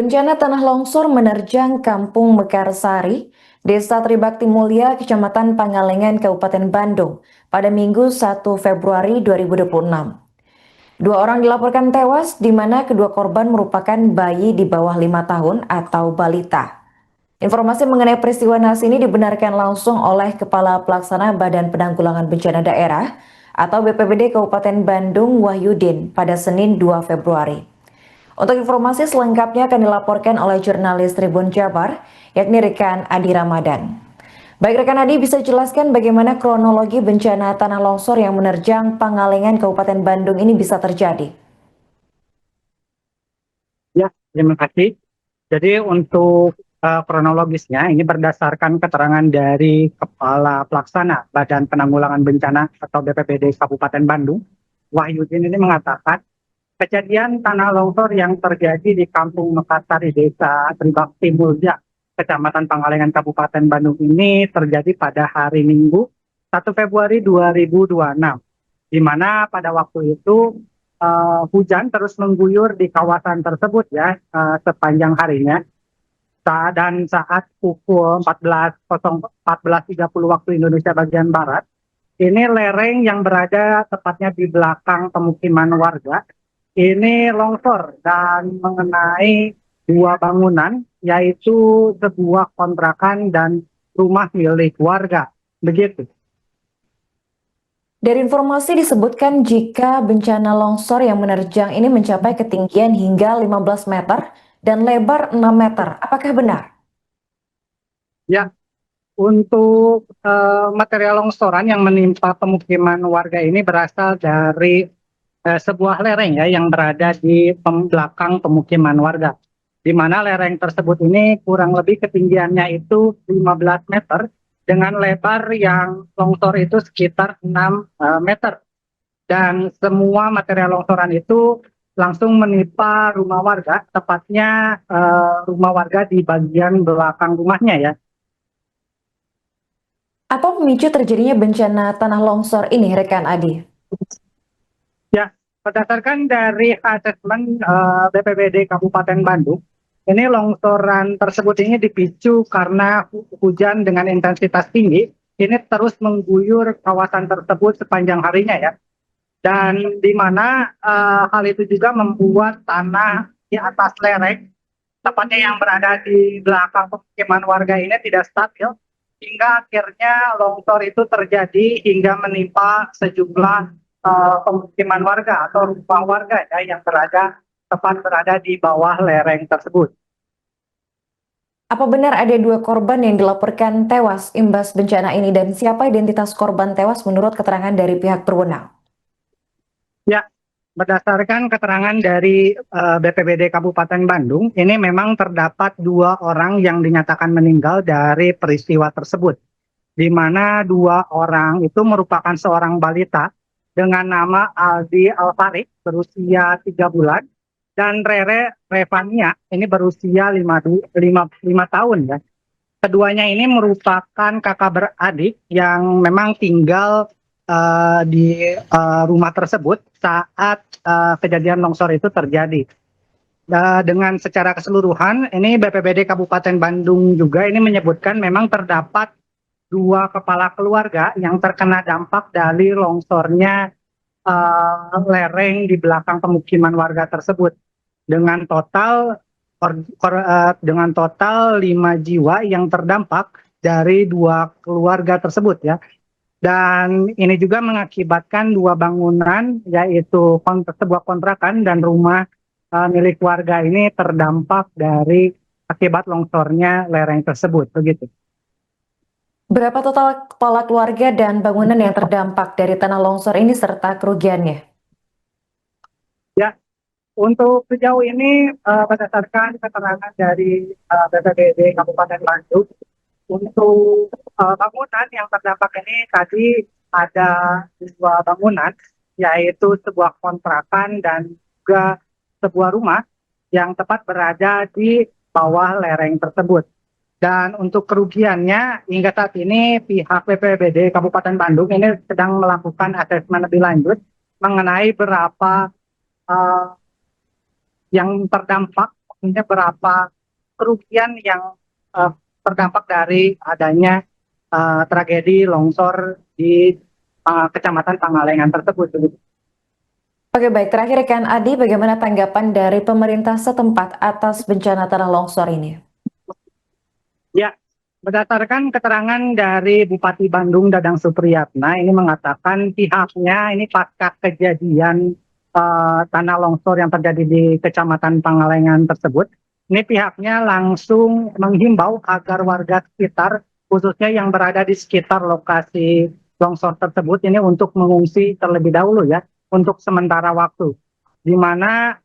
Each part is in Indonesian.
Bencana tanah longsor menerjang Kampung Mekarsari, Desa Tribakti Mulya, Kecamatan Pangalengan, Kabupaten Bandung pada Minggu 1 Februari 2026. Dua orang dilaporkan tewas, di mana kedua korban merupakan bayi di bawah 5 tahun atau balita. Informasi mengenai peristiwa naas ini dibenarkan langsung oleh Kepala Pelaksana Badan Penanggulangan Bencana Daerah atau BPBD Kabupaten Bandung Wahyudin pada Senin 2 Februari. Untuk informasi selengkapnya akan dilaporkan oleh jurnalis Tribun Jabar, yakni rekan Adi Ramadan. Baik rekan Adi, bisa jelaskan bagaimana kronologi bencana tanah longsor yang menerjang Pangalengan Kabupaten Bandung ini bisa terjadi? Ya, terima kasih. Jadi untuk kronologisnya ini berdasarkan keterangan dari Kepala Pelaksana Badan Penanggulangan Bencana atau BPBD Kabupaten Bandung, Wahyudin ini mengatakan kejadian tanah longsor yang terjadi di Kampung Mekarsari Desa Tribakti Mulya, Kecamatan Pangalengan Kabupaten Bandung ini terjadi pada hari Minggu 1 Februari 2026, di mana pada waktu itu hujan terus mengguyur di kawasan tersebut ya sepanjang harinya. Dan saat pukul 14.30 waktu Indonesia bagian Barat, ini lereng yang berada tepatnya di belakang pemukiman warga ini longsor dan mengenai dua bangunan, yaitu sebuah kontrakan dan rumah milik warga. Begitu. Dari informasi disebutkan jika bencana longsor yang menerjang ini mencapai ketinggian hingga 15 meter dan lebar 6 meter. Apakah benar? Ya, untuk material longsoran yang menimpa pemukiman warga ini berasal dari sebuah lereng ya yang berada di belakang pemukiman warga. Di mana lereng tersebut ini kurang lebih ketinggiannya itu 15 meter dengan lebar yang longsor itu sekitar 6 meter. Dan semua material longsoran itu langsung menimpa rumah warga, tepatnya rumah warga di bagian belakang rumahnya ya. Apa pemicu terjadinya bencana tanah longsor ini, rekan Adi? Ya, berdasarkan dari asesmen BPBD Kabupaten Bandung, ini longsoran tersebut ini dipicu karena hujan dengan intensitas tinggi, ini terus mengguyur kawasan tersebut sepanjang harinya ya. Dan di mana hal itu juga membuat tanah di atas lereng, tepatnya yang berada di belakang pemukiman warga ini tidak stabil, hingga akhirnya longsor itu terjadi hingga menimpa sejumlah pemukiman warga atau rumah warga ya, yang tepat berada di bawah lereng tersebut. Apa benar ada dua korban yang dilaporkan tewas imbas bencana ini dan siapa identitas korban tewas menurut keterangan dari pihak berwenang? Ya, berdasarkan keterangan dari BPBD Kabupaten Bandung, ini memang terdapat dua orang yang dinyatakan meninggal dari peristiwa tersebut, di mana dua orang itu merupakan seorang balita dengan nama Aldi Alfarik berusia 3 bulan dan Rere Revania ini berusia 5 tahun ya. Keduanya ini merupakan kakak beradik yang memang tinggal di rumah tersebut saat kejadian longsor itu terjadi. Dengan secara keseluruhan, ini BPBD Kabupaten Bandung juga ini menyebutkan memang terdapat dua kepala keluarga yang terkena dampak dari longsornya lereng di belakang pemukiman warga tersebut dengan total 5 jiwa yang terdampak dari dua keluarga tersebut ya. Dan ini juga mengakibatkan dua bangunan, yaitu sebuah kontrakan dan rumah milik warga ini terdampak dari akibat longsornya lereng tersebut. Begitu. Berapa total kepala keluarga dan bangunan yang terdampak dari tanah longsor ini serta kerugiannya? Ya, untuk sejauh ini berdasarkan keterangan dari BPBD Kabupaten Bandung, untuk bangunan yang terdampak ini tadi ada dua bangunan, yaitu sebuah kontrakan dan juga sebuah rumah yang tepat berada di bawah lereng tersebut. Dan untuk kerugiannya hingga saat ini pihak BPBD Kabupaten Bandung ini sedang melakukan asesmen lebih lanjut mengenai berapa yang terdampak maksudnya berapa kerugian yang terdampak dari adanya tragedi longsor di Kecamatan Pangalengan tersebut. Oke baik, terakhir rekan Adi, bagaimana tanggapan dari pemerintah setempat atas bencana tanah longsor ini? Ya, berdasarkan keterangan dari Bupati Bandung Dadang Supriyatna, ini mengatakan pihaknya ini pasca kejadian tanah longsor yang terjadi di Kecamatan Pangalengan tersebut, ini pihaknya langsung menghimbau agar warga sekitar, khususnya yang berada di sekitar lokasi longsor tersebut, ini untuk mengungsi terlebih dahulu ya, untuk sementara waktu. Di mana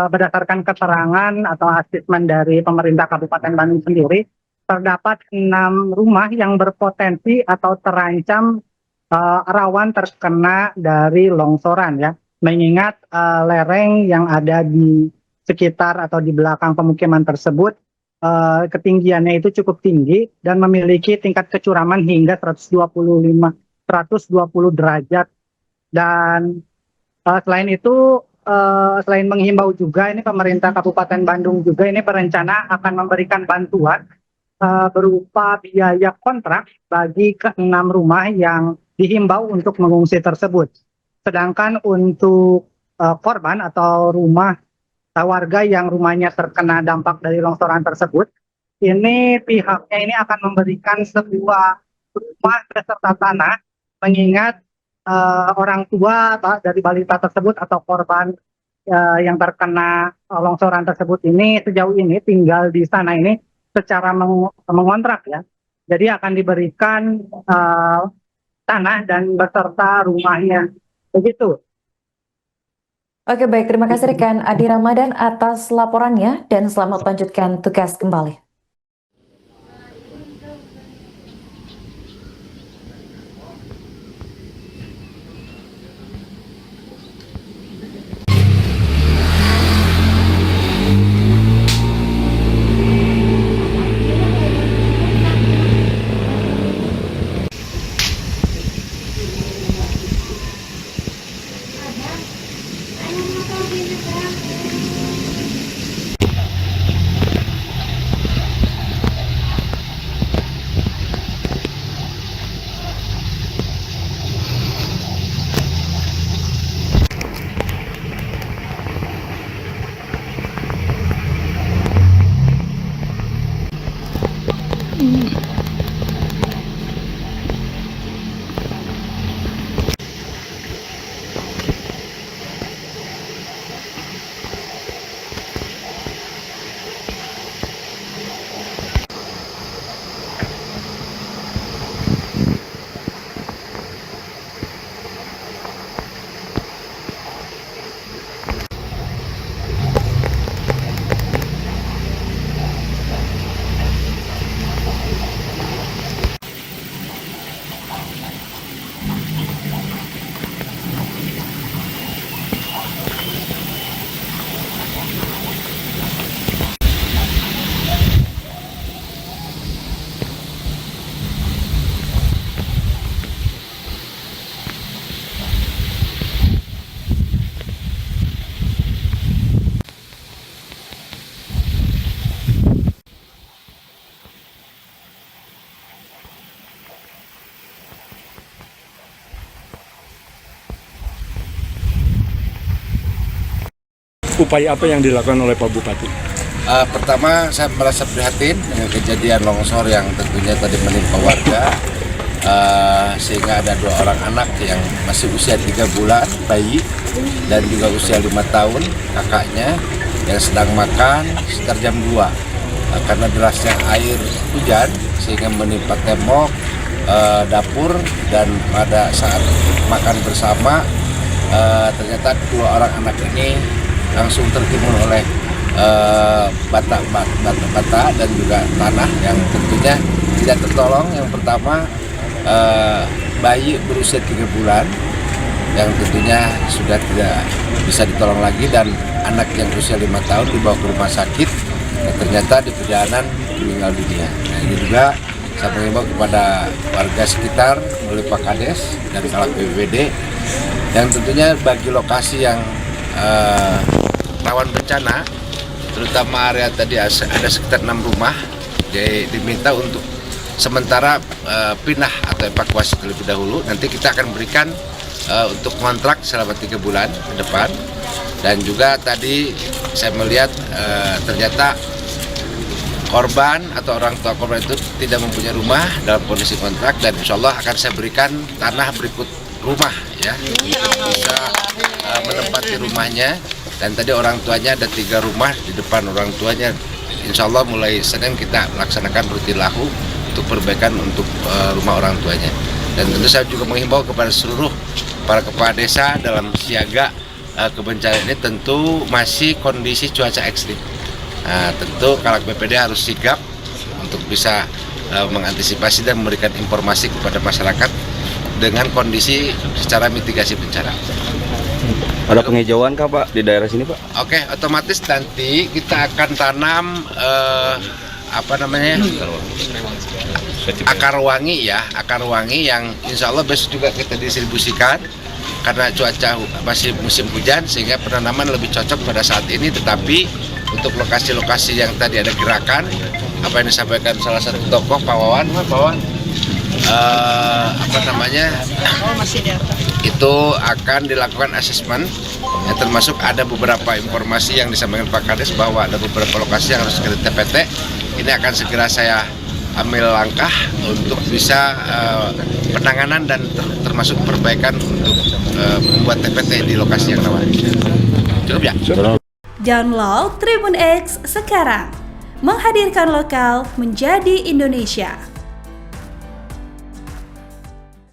berdasarkan keterangan atau asesmen dari pemerintah Kabupaten Bandung sendiri, terdapat 6 rumah yang berpotensi atau terancam rawan terkena dari longsoran ya. Mengingat lereng yang ada di sekitar atau di belakang pemukiman tersebut ketinggiannya itu cukup tinggi dan memiliki tingkat kecuraman hingga 120 derajat. Dan selain itu, selain menghimbau juga, ini pemerintah Kabupaten Bandung juga ini berencana akan memberikan bantuan berupa biaya kontrak bagi ke-6 rumah yang dihimbau untuk mengungsi tersebut. Sedangkan untuk korban atau rumah warga yang rumahnya terkena dampak dari longsoran tersebut, ini pihaknya ini akan memberikan sebuah rumah beserta tanah, mengingat orang tua dari balita tersebut atau korban yang terkena longsoran tersebut ini sejauh ini tinggal di sana ini secara mengontrak ya. Jadi akan diberikan tanah dan beserta rumahnya. Begitu. Oke baik, terima kasih rekan Adi Ramadan atas laporannya dan selamat melanjutkan tugas kembali. Upaya apa yang dilakukan oleh Pak Bupati? Pertama, saya merasa prihatin dengan kejadian longsor yang tentunya tadi menimpa warga, sehingga ada 2 orang anak yang masih usia 3 bulan, bayi, dan juga usia 5 tahun, kakaknya yang sedang makan sekitar jam 2. Karena derasnya air hujan, sehingga menimpa tembok, dapur, dan pada saat makan bersama, ternyata 2 orang anak ini langsung tertimbun oleh bata dan juga tanah yang tentunya tidak tertolong. Yang pertama bayi berusia 3 bulan yang tentunya sudah tidak bisa ditolong lagi, dan anak yang usia 5 tahun dibawa ke rumah sakit dan ternyata di perjalanan meninggal dunia. Nah, ini juga saya mengimbau kepada warga sekitar melalui Pak Kades dan Kepala BPBD yang tentunya bagi lokasi yang rawan bencana terutama area tadi ada sekitar 6 rumah, jadi diminta untuk sementara pindah atau evakuasi terlebih dahulu. Nanti kita akan berikan untuk kontrak selama 3 bulan ke depan. Dan juga tadi saya melihat ternyata korban atau orang tua korban itu tidak mempunyai rumah dalam kondisi kontrak, dan insya Allah akan saya berikan tanah berikut rumah ya, bisa menempati rumahnya. Dan tadi orang tuanya ada 3 rumah di depan orang tuanya. Insya Allah mulai Senin kita melaksanakan rutin lahu untuk perbaikan untuk rumah orang tuanya. Dan tentu saya juga menghimbau kepada seluruh para kepala desa dalam siaga kebencanaan ini, tentu masih kondisi cuaca ekstrim. Nah, tentu Kalak BPD harus sigap untuk bisa mengantisipasi dan memberikan informasi kepada masyarakat dengan kondisi secara mitigasi bencana. Ada penghijauan kah Pak di daerah sini Pak? Oke, otomatis nanti kita akan tanam akar wangi ya, akar wangi yang insya Allah besok juga kita distribusikan karena cuaca masih musim hujan sehingga penanaman lebih cocok pada saat ini. Tetapi untuk lokasi-lokasi yang tadi ada gerakan, apa yang disampaikan salah satu tokoh Pak Wawan, itu akan dilakukan asesmen, ya, termasuk ada beberapa informasi yang disampaikan Pak Kades bahwa ada beberapa lokasi yang harus segera TPT. Ini akan segera saya ambil langkah untuk bisa penanganan dan termasuk perbaikan untuk membuat TPT di lokasi yang rawan. Cukup ya? Download Tribun X sekarang, menghadirkan lokal menjadi Indonesia.